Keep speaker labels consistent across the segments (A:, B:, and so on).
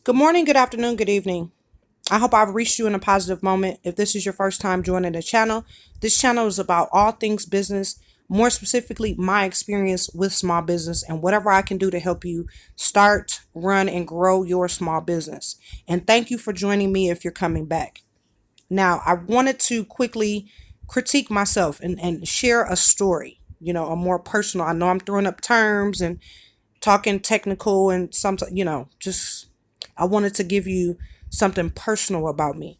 A: Good morning, good afternoon, good evening. I hope I've reached you in a positive moment. If this is your first time joining the channel, this channel is about all things business, more specifically, my experience with small business and whatever I can do to help you start, run, and grow your small business. And thank you for joining me if you're coming back. Now, I wanted to quickly critique myself and share a story, a more personal. I know I'm throwing up terms and talking technical and sometimes, just I wanted to give you something personal about me.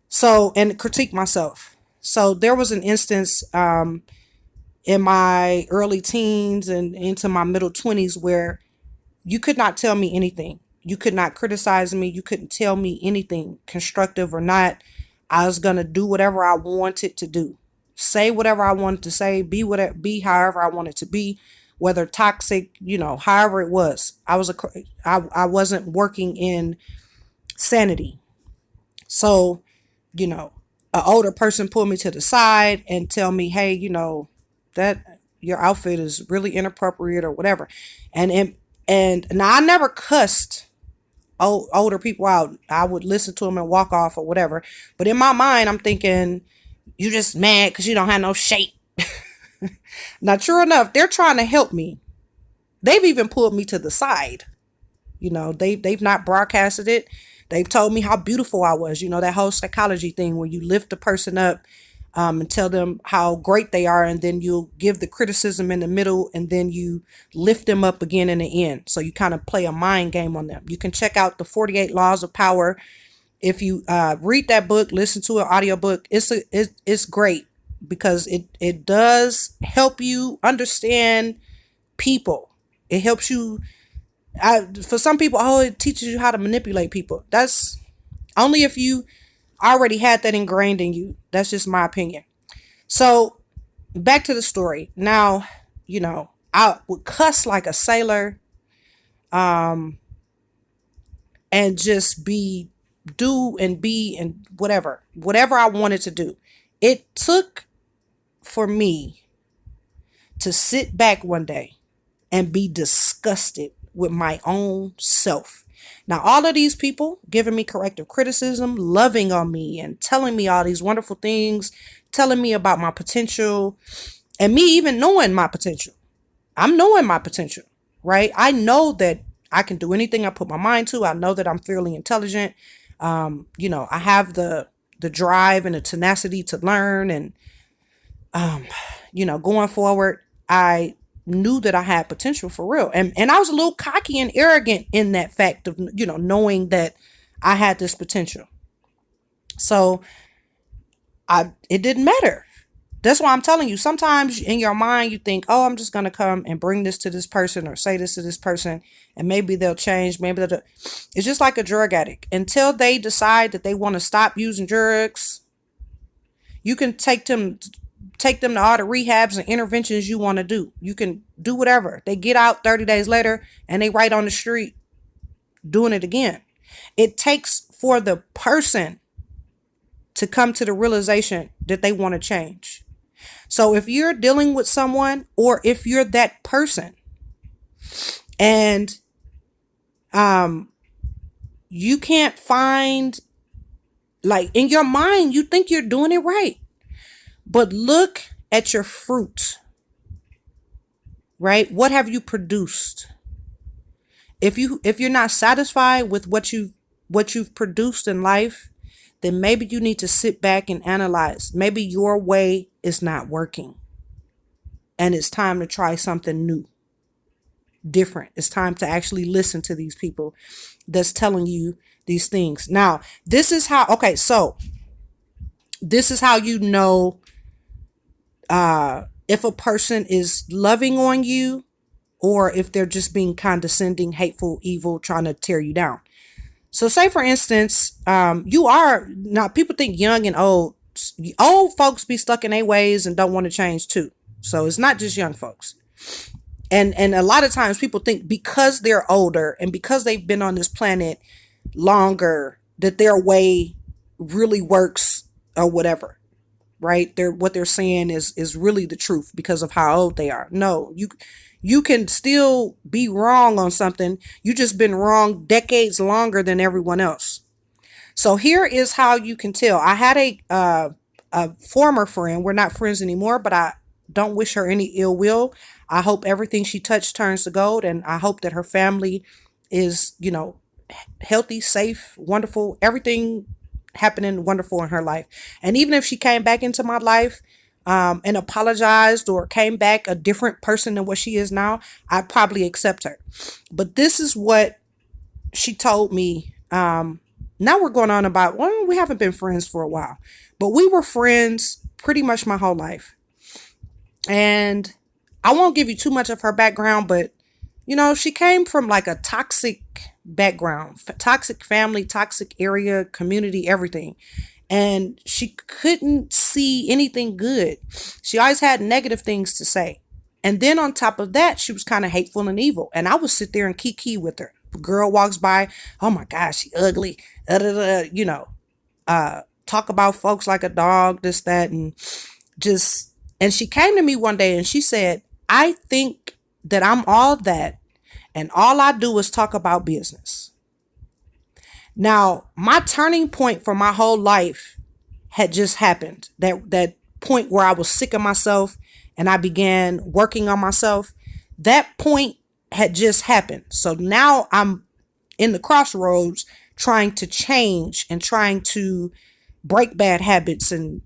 A: So, and critique myself. So, there was an instance in my early teens and into my middle 20s where you could not tell me anything. You could not criticize me. You couldn't tell me anything, constructive or not. I was going to do whatever I wanted to do, say whatever I wanted to say, be however I wanted to be, whether toxic, however it was. I wasn't working in sanity. So, an older person pull me to the side and tell me, hey, that your outfit is really inappropriate or whatever. And now I never cussed older people out. I would listen to them and walk off or whatever. But in my mind, I'm thinking, you just mad because you don't have no shape. Now, true enough, they're trying to help me. They've even pulled me to the side. They've not broadcasted it. They've told me how beautiful I was. That whole psychology thing where you lift the person up and tell them how great they are, and then you'll give the criticism in the middle, and then you lift them up again in the end. So you kind of play a mind game on them. You can check out the 48 Laws of Power. If you read that book, listen to an audiobook, it's great because it does help you understand people. It helps you. For some people, it teaches you how to manipulate people. That's only if you already had that ingrained in you. That's just my opinion. So back to the story. Now, I would cuss like a sailor, and just do and be and whatever I wanted to do. It took for me to sit back one day and be disgusted with my own self. Now, all of these people giving me corrective criticism, loving on me and telling me all these wonderful things, telling me about my potential, and me even knowing my potential. I'm knowing my potential, right? I know that I can do anything I put my mind to. I know that I'm fairly intelligent. I have the drive and the tenacity to learn, and going forward, I knew that I had potential for real. And I was a little cocky and arrogant in that fact of, knowing that I had this potential. So it didn't matter. That's why I'm telling you, sometimes in your mind, you think, oh, I'm just going to come and bring this to this person or say this to this person, and maybe they'll change. It's just like a drug addict. Until they decide that they want to stop using drugs, you can take them to all the rehabs and interventions you want to do. You can do whatever. They get out 30 days later and they right on the street doing it again. It takes for the person to come to the realization that they want to change. So if you're dealing with someone, or if you're that person, and you can't find, like, in your mind, you think you're doing it right. But look at your fruit, right? What have you produced? If you're not satisfied with what you've produced in life, then maybe you need to sit back and analyze. Maybe your way is not working, and it's time to try something new, different. It's time to actually listen to these people that's telling you these things. Now, this is how you know if a person is loving on you, or if they're just being condescending, hateful, evil, trying to tear you down. So say, for instance, people think young and old folks be stuck in their ways and don't want to change too. So it's not just young folks. And a lot of times people think because they're older and because they've been on this planet longer, that their way really works or whatever. Right? What they're saying is really the truth because of how old they are. No, You can still be wrong on something. You just been wrong decades longer than everyone else. So here is how you can tell. I had a former friend. We're not friends anymore, but I don't wish her any ill will. I hope everything she touched turns to gold, and I hope that her family is, healthy, safe, wonderful, everything happening wonderful in her life. And even if she came back into my life and apologized or came back a different person than what she is now, I'd probably accept her. But this is what she told me. Now we're going on about, well, we haven't been friends for a while, but we were friends pretty much my whole life. And I won't give you too much of her background, but she came from like a toxic background, toxic family, toxic area, community, everything. And she couldn't see anything good. She always had negative things to say. And then on top of that, she was kind of hateful and evil. And I would sit there and kiki with her. A girl walks by, oh my gosh, she ugly. Talk about folks like a dog, this, that, and she came to me one day and she said, I think that I'm all that, and all I do is talk about business. Now, my turning point for my whole life had just happened. That point where I was sick of myself and I began working on myself, that point had just happened. So now I'm in the crossroads trying to change and trying to break bad habits and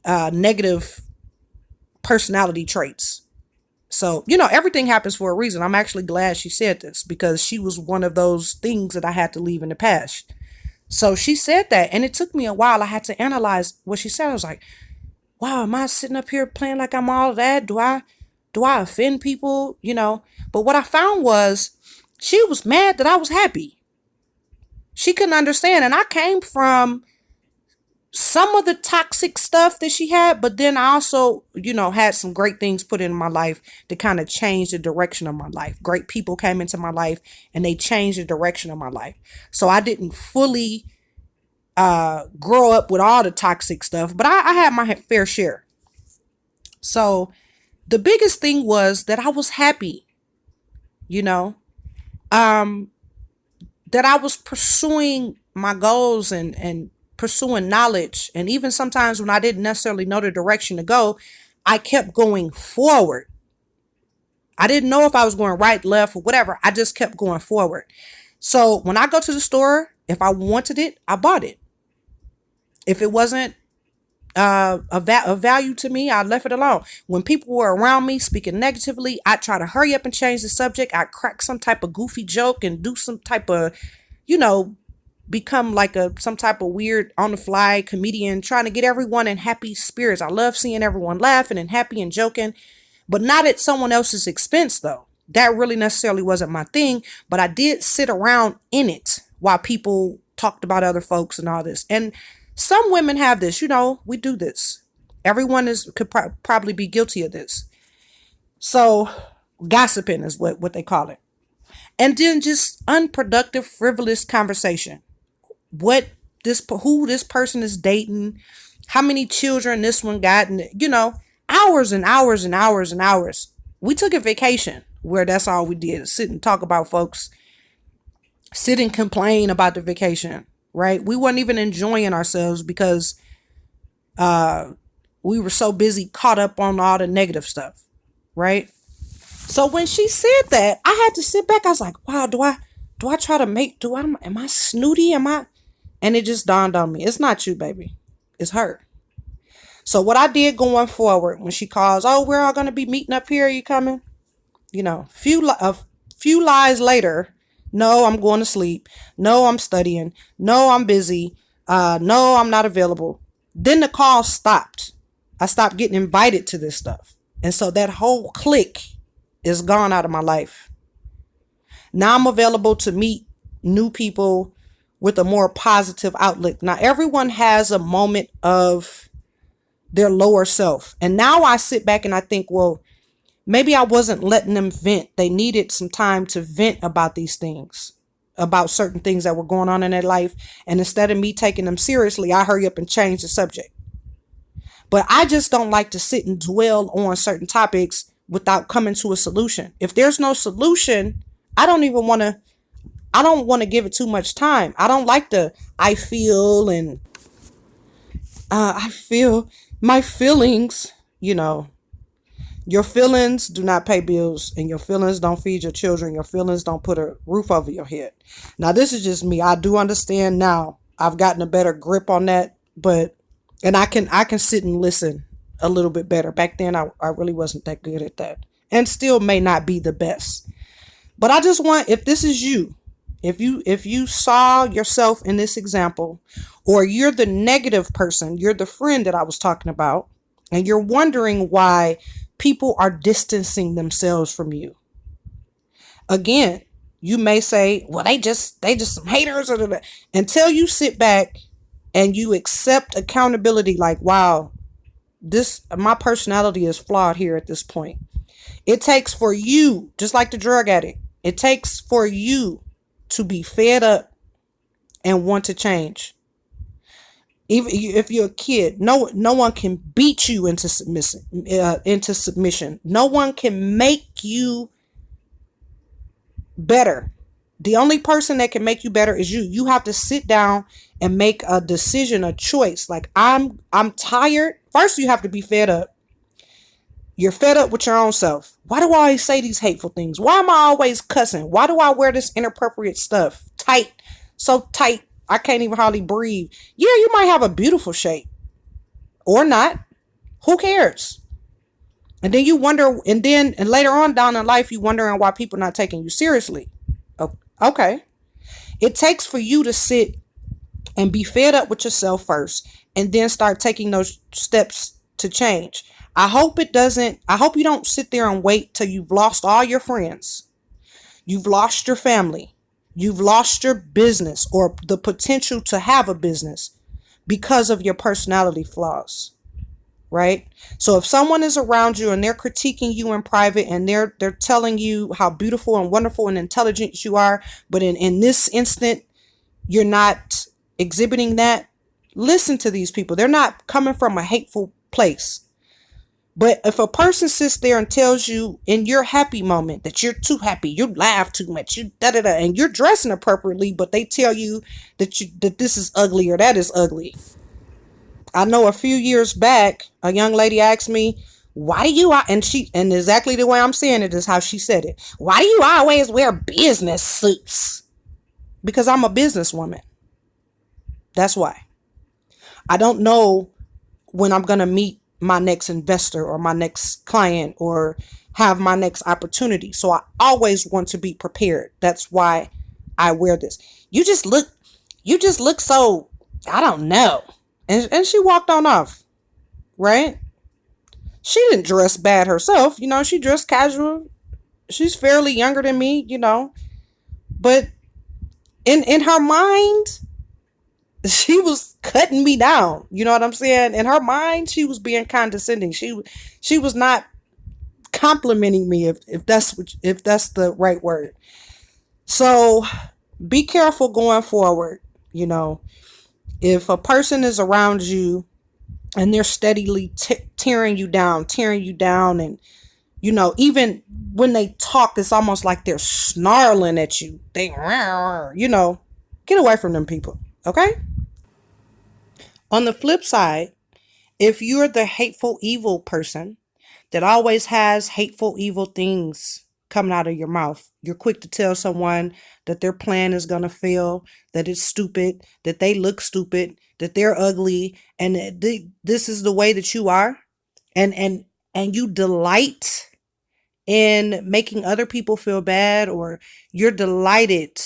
A: negative personality traits. So, everything happens for a reason. I'm actually glad she said this because she was one of those things that I had to leave in the past. So she said that, and it took me a while. I had to analyze what she said. I was like, wow, am I sitting up here playing like I'm all that? Do I offend people? But what I found was she was mad that I was happy. She couldn't understand. And I came from some of the toxic stuff that she had, but then I also, had some great things put in my life to kind of change the direction of my life. Great people came into my life and they changed the direction of my life. So I didn't fully grow up with all the toxic stuff, but I had my fair share. So the biggest thing was that I was happy, that I was pursuing my goals and pursuing knowledge. And even sometimes when I didn't necessarily know the direction to go, I kept going forward. I didn't know if I was going right, left, or whatever. I just kept going forward. So when I go to the store, if I wanted it, I bought it. If it wasn't of value to me, I left it alone. When people were around me speaking negatively, I try to hurry up and change the subject. I crack some type of goofy joke and do some type of, become like some type of weird on the fly comedian, trying to get everyone in happy spirits. I love seeing everyone laughing and happy and joking, but not at someone else's expense though. That really necessarily wasn't my thing, but I did sit around in it while people talked about other folks and all this. And some women have this, we do this. Everyone could probably be guilty of this. So gossiping is what they call it. And then just unproductive, frivolous conversation. Who this person is dating, how many children this one got, and hours and hours and hours and hours. We took a vacation where that's all we did, sit and talk about folks, sit and complain about the vacation, right? We weren't even enjoying ourselves because we were so busy caught up on all the negative stuff, right? So when she said that, I had to sit back. I was like, wow, do I try to am I snooty? And it just dawned on me. It's not you, baby. It's her. So what I did going forward when she calls, oh, we're all going to be meeting up here. Are you coming? A few lies later. No, I'm going to sleep. No, I'm studying. No, I'm busy. No, I'm not available. Then the call stopped. I stopped getting invited to this stuff. And so that whole clique is gone out of my life. Now I'm available to meet new people with a more positive outlook. Now everyone has a moment of their lower self. And now I sit back and I think, well, maybe I wasn't letting them vent. They needed some time to vent about these things, about certain things that were going on in their life. And instead of me taking them seriously, I hurry up and change the subject. But I just don't like to sit and dwell on certain topics without coming to a solution. If there's no solution, I don't even want to I don't want to give it too much time. I don't like the I feel and I feel my feelings, you know. Your feelings do not pay bills, and your feelings don't feed your children. Your feelings don't put a roof over your head. Now, this is just me. I do understand now. I've gotten a better grip on that, but and I can sit and listen a little bit better. Back then I really wasn't that good at that. And still may not be the best. But I just want, if this is you, if you saw yourself in this example, or you're the negative person, you're the friend that I was talking about, and you're wondering why people are distancing themselves from you. Again, you may say, well, they just some haters, until you sit back and you accept accountability, like, wow, this my personality is flawed here at this point. It takes for you, just like the drug addict, it takes for you to be fed up and want to change. Even if you're a kid, no one can beat you into submission. No one can make you better. The only person that can make you better is you. You have to sit down and make a decision, a choice. Like, I'm tired. First, you have to be fed up. You're fed up with your own self. Why do I always say these hateful things? Why am I always cussing? Why do I wear this inappropriate stuff? Tight, so tight, I can't even hardly breathe. Yeah, you might have a beautiful shape or not. Who cares? And then you wonder, and later on down in life, you wondering why people not taking you seriously. Oh, okay. It takes for you to sit and be fed up with yourself first, and then start taking those steps to change. I hope you don't sit there and wait till you've lost all your friends. You've lost your family. You've lost your business or the potential to have a business because of your personality flaws, right? So if someone is around you and they're critiquing you in private, and they're telling you how beautiful and wonderful and intelligent you are, but in this instant, you're not exhibiting that, listen to these people. They're not coming from a hateful place. But if a person sits there and tells you in your happy moment that you're too happy, you laugh too much, you da-da-da, and you're dressing appropriately, but they tell you that this is ugly or that is ugly. I know a few years back, a young lady asked me, why do you, and exactly the way I'm saying it is how she said it. Why do you always wear business suits? Because I'm a businesswoman. That's why. I don't know when I'm going to meet my next investor or my next client or have my next opportunity. So I always want to be prepared. That's why I wear this. You just look so, I don't know. And she walked on off, right? She didn't dress bad herself. She dressed casual. She's fairly younger than me, but in her mind, she was cutting me down. You know what I'm saying? In her mind, she was being condescending. She was not complimenting me, if that's the right word. So be careful going forward. If a person is around you and they're steadily tearing you down, and even when they talk, it's almost like they're snarling at you. They, get away from them people. Okay? On the flip side, if you're the hateful, evil person that always has hateful, evil things coming out of your mouth, you're quick to tell someone that their plan is going to fail, that it's stupid, that they look stupid, that they're ugly, and this is the way that you are, and you delight in making other people feel bad, or you're delighted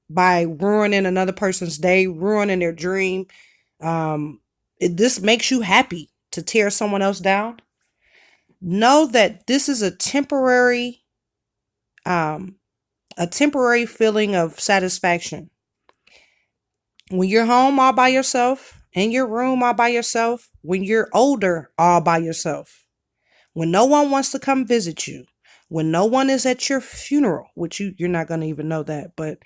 A: by ruining another person's day, ruining their dream. This makes you happy to tear someone else down. Know that this is a temporary feeling of satisfaction. When you're home all by yourself, in your room all by yourself, when you're older all by yourself, when no one wants to come visit you, when no one is at your funeral, which you're not going to even know that, but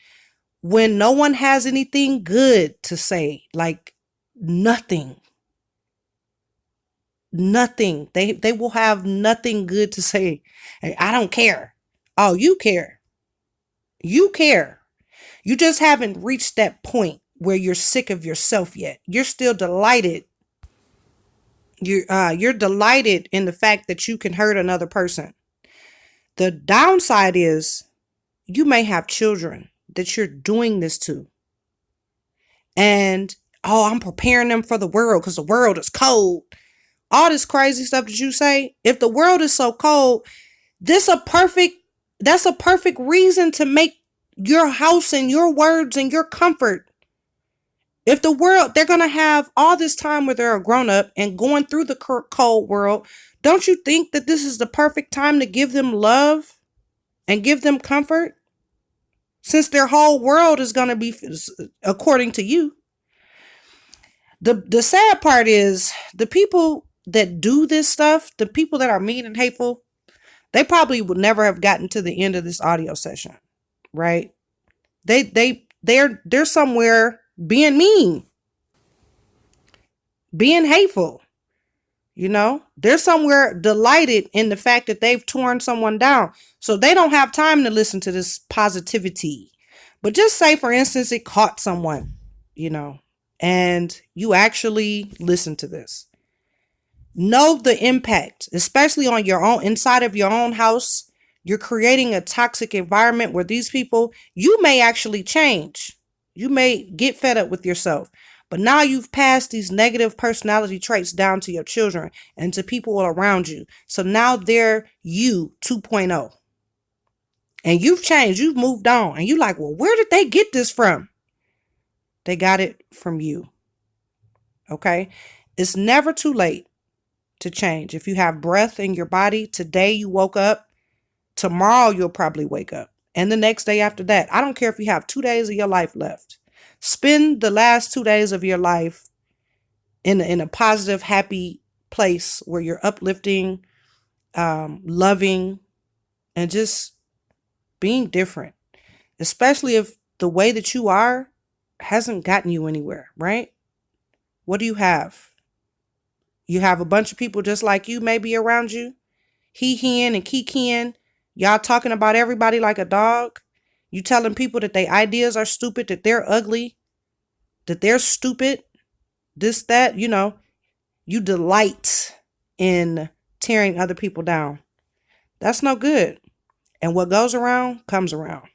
A: when no one has anything good to say, like nothing, nothing. They will have nothing good to say. I don't care. Oh, you care. You care. You just haven't reached that point where you're sick of yourself yet. You're still delighted. You're delighted in the fact that you can hurt another person. The downside is you may have children that you're doing this to. And oh, I'm preparing them for the world because the world is cold. All this crazy stuff that you say. If the world is so cold, that's a perfect reason to make your house and your words and your comfort. If the world, they're going to have all this time where they're a grown up and going through the cold world, don't you think that this is the perfect time to give them love and give them comfort? Since their whole world is going to be according to you. The sad part is the people that do this stuff, the people that are mean and hateful, they probably would never have gotten to the end of this audio session, right? They're somewhere being mean, being hateful. You know, they're somewhere delighted in the fact that they've torn someone down. So they don't have time to listen to this positivity. But just say, for instance, it caught someone, you know, and you actually listen to this. Know the impact, especially on your own, inside of your own house. You're creating a toxic environment where these people, you may actually change. You may get fed up with yourself. But now you've passed these negative personality traits down to your children and to people around you. So now they're you 2.0. And you've changed. You've moved on. And you're like, well, where did they get this from? They got it from you. Okay? It's never too late to change. If you have breath in your body, today you woke up, tomorrow you'll probably wake up. And the next day after that. I don't care if you have 2 days of your life left. Spend the last 2 days of your life in a positive, happy place where you're uplifting, loving, and just being different. Especially if the way that you are hasn't gotten you anywhere, right? What do you have? You have a bunch of people just like you maybe around you. He-hen and kikiing. Y'all talking about everybody like a dog. You telling people that their ideas are stupid, that they're ugly, that they're stupid, this, that, you know, you delight in tearing other people down. That's no good. And what goes around comes around.